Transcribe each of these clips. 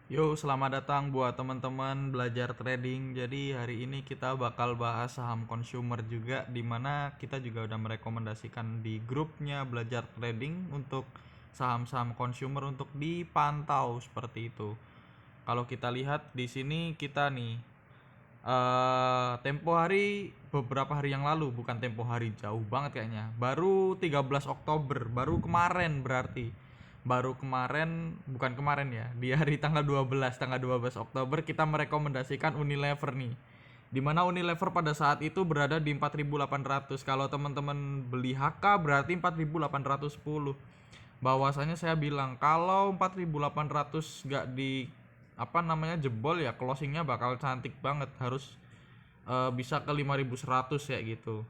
Yo, selamat datang buat teman-teman belajar trading. Jadi hari ini kita bakal bahas saham consumer juga, dimana kita juga udah merekomendasikan di grupnya belajar trading untuk saham-saham consumer untuk dipantau seperti itu. Kalau kita lihat di sini kita nih tempo hari beberapa hari yang lalu, bukan tempo hari, jauh banget kayaknya. Baru 13 Oktober, baru kemarin berarti. Baru kemarin, bukan kemarin ya. Di hari tanggal 12 Oktober kita merekomendasikan Unilever nih. Dimana Unilever pada saat itu berada di 4.800. Kalau teman-teman beli HK berarti 4.810. Bahwasanya saya bilang kalau 4.800 gak di jebol ya, closingnya bakal cantik banget, harus bisa ke 5.100 ya gitu.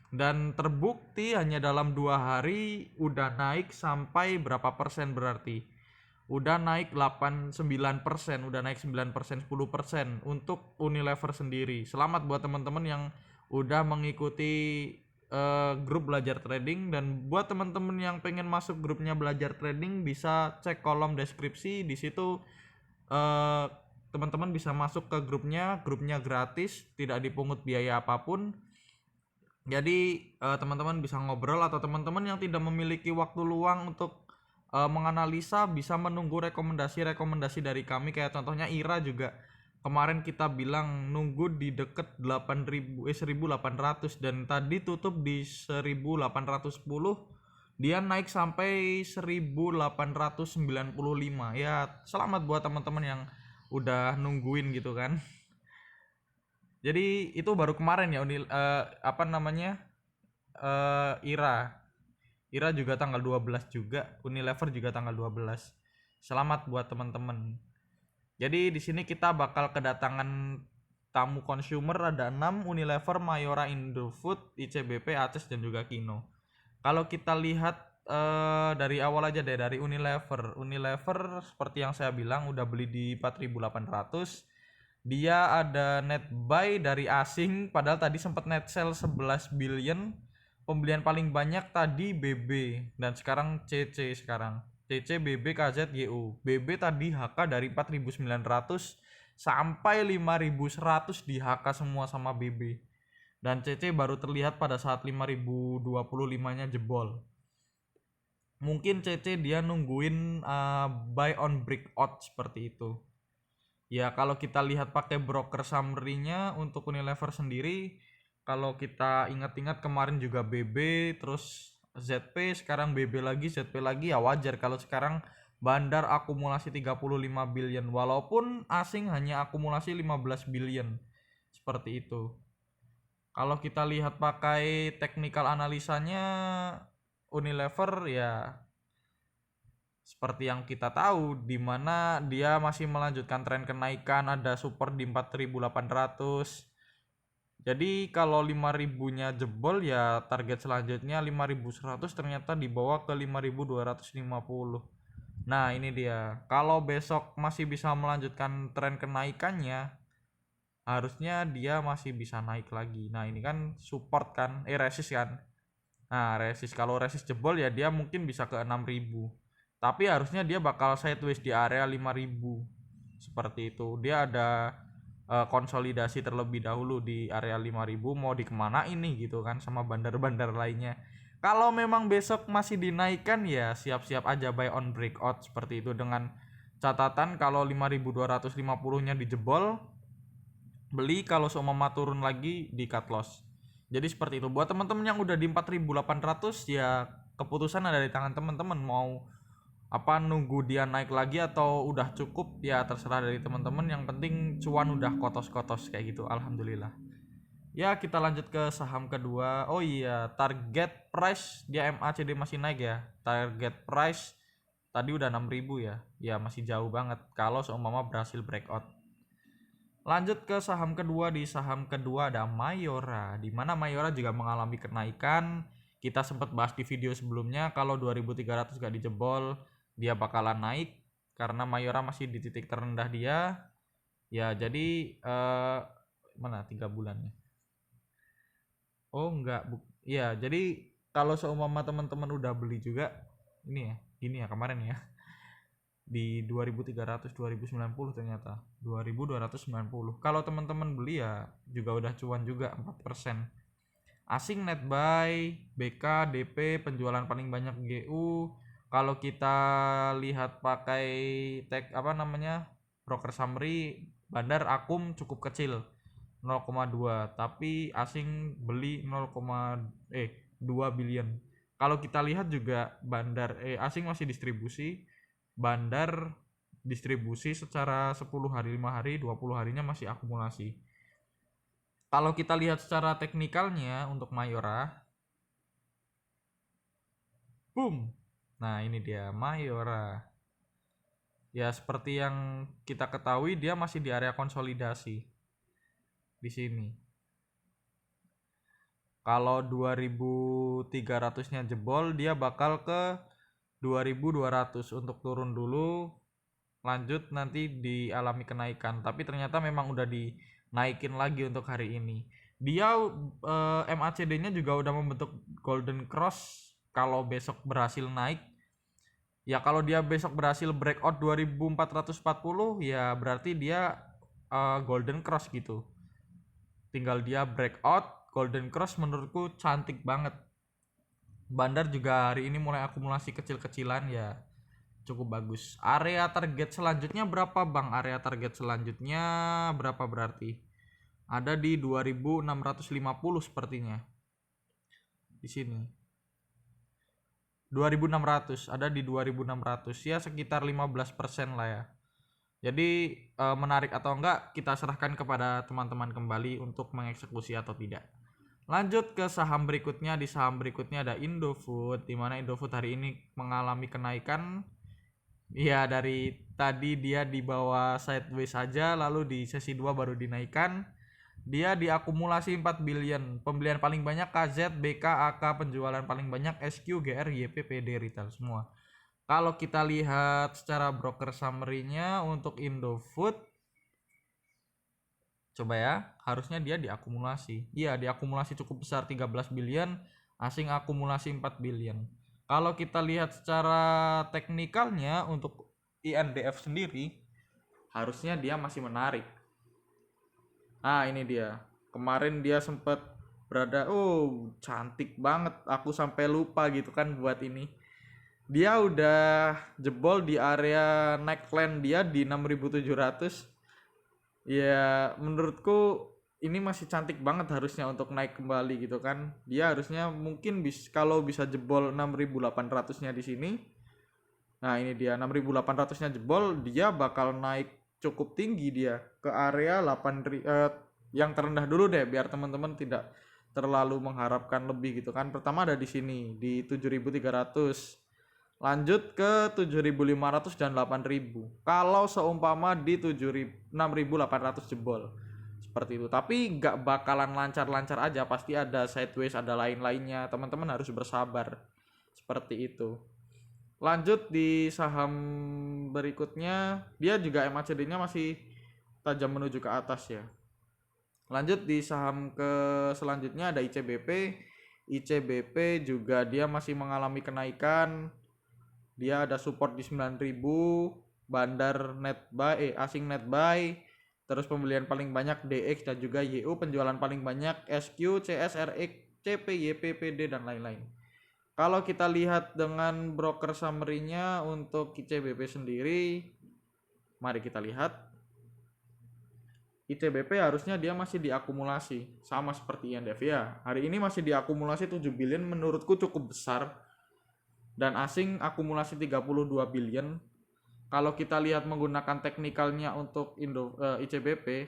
Dan terbukti hanya dalam 2 hari udah naik sampai berapa persen, berarti udah naik 8-9%, udah naik 9%, 10% untuk Unilever sendiri. Selamat buat teman-teman yang udah mengikuti grup belajar trading. Dan buat teman-teman yang pengen masuk grupnya belajar trading, bisa cek kolom deskripsi di situ. eh, Teman-teman bisa masuk ke grupnya gratis, tidak dipungut biaya apapun. Jadi teman-teman bisa ngobrol, atau teman-teman yang tidak memiliki waktu luang untuk menganalisa, bisa menunggu rekomendasi-rekomendasi dari kami. Kayak contohnya Ira juga kemarin kita bilang nunggu di deket 1.800, dan tadi tutup di 1.810. Dia naik sampai 1.895. Ya, selamat buat teman-teman yang udah nungguin gitu kan. Jadi itu baru kemarin ya, Ira. Ira juga tanggal 12 juga, Unilever juga tanggal 12. Selamat buat teman-teman. Jadi di sini kita bakal kedatangan tamu consumer, ada 6: Unilever, Mayora, Indofood, ICBP, Aces, dan juga Kino. Kalau kita lihat dari awal aja deh, dari Unilever. Unilever seperti yang saya bilang udah beli di 4.800. Dia ada net buy dari asing, padahal tadi sempat net sell 11 billion. Pembelian paling banyak tadi BB, dan sekarang CC sekarang. CC, BB, KZ, YU. BB tadi HK dari 4.900 sampai 5.100 di HK semua sama BB. Dan CC baru terlihat pada saat 5.025-nya jebol. Mungkin CC dia nungguin buy on breakout seperti itu. Ya, kalau kita lihat pakai broker summary-nya untuk Unilever sendiri, kalau kita ingat-ingat kemarin juga BB, terus ZP, sekarang BB lagi, ZP lagi, ya wajar kalau sekarang bandar akumulasi 35 billion, walaupun asing hanya akumulasi 15 billion. Seperti itu. Kalau kita lihat pakai technical analisanya, Unilever ya seperti yang kita tahu, di mana dia masih melanjutkan tren kenaikan, ada support di 4.800. Jadi kalau 5.000-nya jebol, ya target selanjutnya 5.100, ternyata dibawa ke 5.250. Nah, ini dia. Kalau besok masih bisa melanjutkan tren kenaikannya, harusnya dia masih bisa naik lagi. Nah, ini kan support kan, resist kan. Nah, resist, kalau resist jebol ya dia mungkin bisa ke 6.000. Tapi harusnya dia bakal sideways di area 5.000. Seperti itu. Dia ada konsolidasi terlebih dahulu di area 5.000, mau dikemana ini gitu kan, sama bandar-bandar lainnya. Kalau memang besok masih dinaikkan, ya siap-siap aja buy on breakout seperti itu, dengan catatan kalau 5.250-nya dijebol, beli, kalau seumpama turun lagi di cut loss. Jadi seperti itu. Buat teman-teman yang udah di 4.800, ya keputusan ada di tangan teman-teman, mau nunggu dia naik lagi atau udah cukup, ya terserah dari teman-teman. Yang penting cuan udah kotos-kotos kayak gitu. Alhamdulillah. Ya, kita lanjut ke saham kedua. Oh iya, target price dia MACD masih naik ya. Target price tadi udah 6.000 ya. Ya masih jauh banget kalau seumpama berhasil breakout. Lanjut ke saham kedua. Di saham kedua ada Mayora, di mana Mayora juga mengalami kenaikan. Kita sempat bahas di video sebelumnya kalau 2.300 gak dijebol, dia bakalan naik karena Mayora masih di titik terendah dia. Ya, jadi mana 3 bulannya? Oh, enggak, ya, jadi kalau seumpama teman-teman udah beli juga, ini ya, gini ya kemarin ya. di 2300 2090 ternyata 2290. Kalau teman-teman beli ya juga udah cuan juga 4%. Asing net buy, BK, DP, penjualan paling banyak GU. Kalau kita lihat pakai tag apa namanya broker summary, Bandar Akum cukup kecil 0,2, tapi asing beli 2 billion. Kalau kita lihat juga Bandar asing masih distribusi, Bandar distribusi secara 10 hari, 5 hari, 20 harinya masih akumulasi. Kalau kita lihat secara teknikalnya untuk Mayora, boom. Nah, ini dia Mayora. Ya, seperti yang kita ketahui dia masih di area konsolidasi di sini. Kalau 2300-nya jebol, dia bakal ke 2200 untuk turun dulu, lanjut nanti dialami kenaikan. Tapi ternyata memang udah dinaikin lagi untuk hari ini. Dia MACD-nya juga udah membentuk golden cross. Kalau besok berhasil naik, ya kalau dia besok berhasil breakout 2440, ya berarti dia golden cross gitu. Tinggal dia breakout golden cross, menurutku cantik banget. Bandar juga hari ini mulai akumulasi kecil-kecilan, ya cukup bagus. Area target selanjutnya berapa bang? Area target selanjutnya berapa berarti? Ada di 2650 sepertinya. Di sini 2600, ada di 2600, ya sekitar 15% lah ya. Jadi menarik atau enggak kita serahkan kepada teman-teman kembali untuk mengeksekusi atau tidak. Lanjut ke saham berikutnya. Di saham berikutnya ada Indofood, di mana Indofood hari ini mengalami kenaikan. Ya, dari tadi dia di bawah sideways saja, lalu di sesi 2 baru dinaikkan. Dia diakumulasi 4 billion. Pembelian paling banyak KZ, BK, AK, penjualan paling banyak SQ, GR, YP, PD, retail semua. Kalau kita lihat secara broker summary-nya untuk Indofood, coba ya, harusnya dia diakumulasi. Iya, diakumulasi cukup besar 13 billion, asing akumulasi 4 billion. Kalau kita lihat secara teknikalnya untuk INDF sendiri, harusnya dia masih menarik. Nah, ini dia. Kemarin dia sempat berada, cantik banget. Aku sampai lupa gitu kan buat ini. Dia udah jebol di area neckline dia di 6.700. Ya, menurutku ini masih cantik banget harusnya untuk naik kembali gitu kan. Dia harusnya mungkin kalau bisa jebol 6.800-nya di sini. Nah, ini dia 6.800-nya jebol, dia bakal naik cukup tinggi dia ke area 8 yang terendah dulu deh biar teman-teman tidak terlalu mengharapkan lebih gitu kan. Pertama ada di sini di 7.300. Lanjut ke 7.500 dan 8.000. Kalau seumpama di 6.800 jebol. Seperti itu. Tapi nggak bakalan lancar-lancar aja. Pasti ada sideways, ada lain-lainnya. Teman-teman harus bersabar. Seperti itu. Lanjut di saham berikutnya. Dia juga MACD-nya masih tajam menuju ke atas ya. Lanjut di saham ke selanjutnya ada ICBP. ICBP juga dia masih mengalami kenaikan. Dia ada support di 9.000, Bandar net buy, asing net buy, terus pembelian paling banyak DX dan juga YU, penjualan paling banyak SQ, CS, RX, CP, YP, PD dan lain-lain. Kalau kita lihat dengan broker summary-nya untuk ICBP sendiri, mari kita lihat. ICBP harusnya dia masih diakumulasi, sama seperti INDF ya. Hari ini masih diakumulasi 7 billion, menurutku cukup besar. Dan asing akumulasi 32 billion. Kalau kita lihat menggunakan teknikalnya untuk ICBP,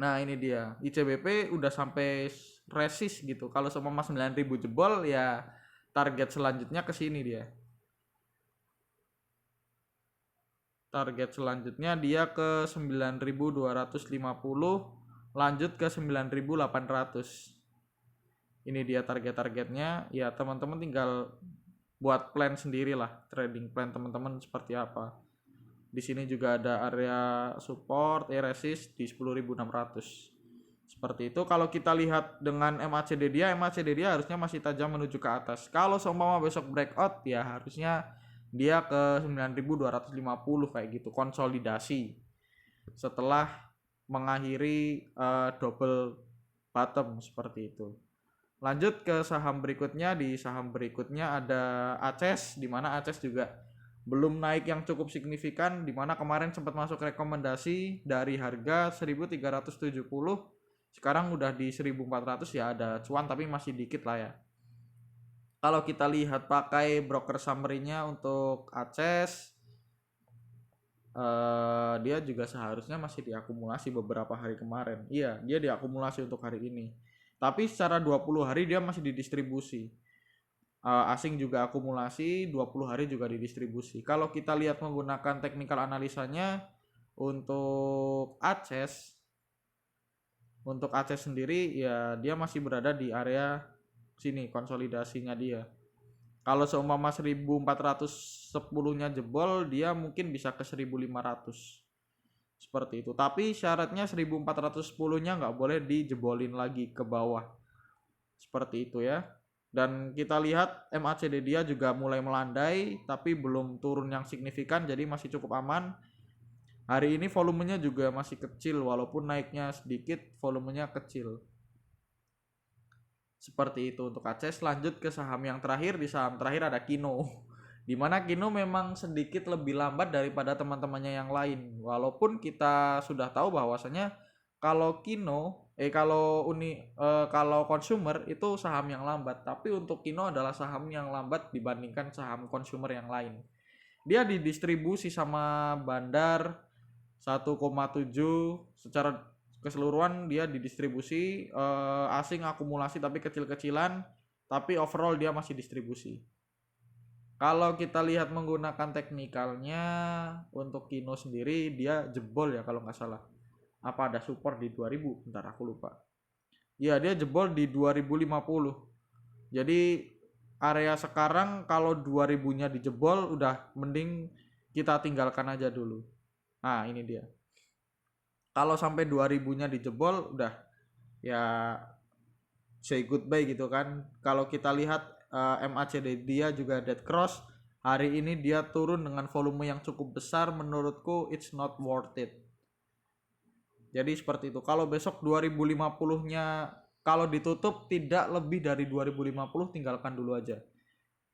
nah ini dia, ICBP udah sampai resist gitu. Kalau seumpama 9.000 jebol, ya target selanjutnya ke sini dia. Target selanjutnya dia ke 9.250, lanjut ke 9.800. Ini dia target-targetnya. Ya teman-teman tinggal buat plan sendiri lah, trading plan teman-teman seperti apa. Di sini juga ada area support, resist di 10.600. Seperti itu. Kalau kita lihat dengan MACD dia harusnya masih tajam menuju ke atas. Kalau seumpama besok breakout, ya harusnya dia ke 9.250 kayak gitu, konsolidasi setelah mengakhiri double bottom seperti itu. Lanjut ke saham berikutnya. Di saham berikutnya ada ACES, di mana ACES juga belum naik yang cukup signifikan, di mana kemarin sempat masuk rekomendasi dari harga 1.370, sekarang udah di 1.400, ya ada cuan tapi masih dikit lah ya. Kalau kita lihat pakai broker summary-nya untuk ACES, dia juga seharusnya masih diakumulasi beberapa hari kemarin. Iya, dia diakumulasi untuk hari ini. Tapi secara 20 hari dia masih didistribusi. Asing juga akumulasi, 20 hari juga didistribusi. Kalau kita lihat menggunakan technical analisanya untuk ACES sendiri ya dia masih berada di area sini konsolidasinya dia. Kalau seumpama 1410-nya jebol, dia mungkin bisa ke 1500. Seperti itu. Tapi syaratnya 1410-nya nggak boleh dijebolin lagi ke bawah. Seperti itu ya. Dan kita lihat MACD dia juga mulai melandai, tapi belum turun yang signifikan, jadi masih cukup aman. Hari ini volumenya juga masih kecil, walaupun naiknya sedikit, volumenya kecil. Seperti itu untuk ACES. Lanjut ke saham yang terakhir. Di saham terakhir ada Kino, dimana Kino memang sedikit lebih lambat daripada teman-temannya yang lain, walaupun kita sudah tahu bahwasanya kalau Kino kalau consumer itu saham yang lambat, tapi untuk Kino adalah saham yang lambat dibandingkan saham consumer yang lain. Dia didistribusi sama Bandar 1,7 secara keseluruhan, dia didistribusi, asing akumulasi tapi kecil-kecilan, tapi overall dia masih distribusi. Kalau kita lihat menggunakan teknikalnya untuk Kino sendiri, dia jebol ya kalau nggak salah. Apa ada support di 2000? Bentar, aku lupa. Iya, dia jebol di 2050. Jadi area sekarang kalau 2000-nya dijebol udah mending kita tinggalkan aja dulu. Nah, ini dia. Kalau sampai 2000-nya dijebol udah ya say goodbye gitu kan. Kalau kita lihat MACD dia juga dead cross. Hari ini dia turun dengan volume yang cukup besar, menurutku it's not worth it. Jadi seperti itu. Kalau besok 2050-nya kalau ditutup tidak lebih dari 2050, tinggalkan dulu aja.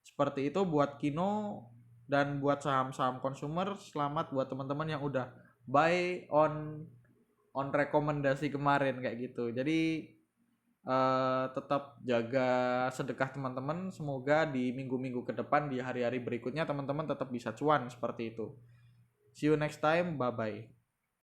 Seperti itu buat Kino dan buat saham-saham consumer. Selamat buat teman-teman yang udah buy on rekomendasi kemarin kayak gitu. Jadi tetap jaga sedekah teman-teman. Semoga di minggu-minggu ke depan, di hari-hari berikutnya teman-teman tetap bisa cuan seperti itu. See you next time, bye bye.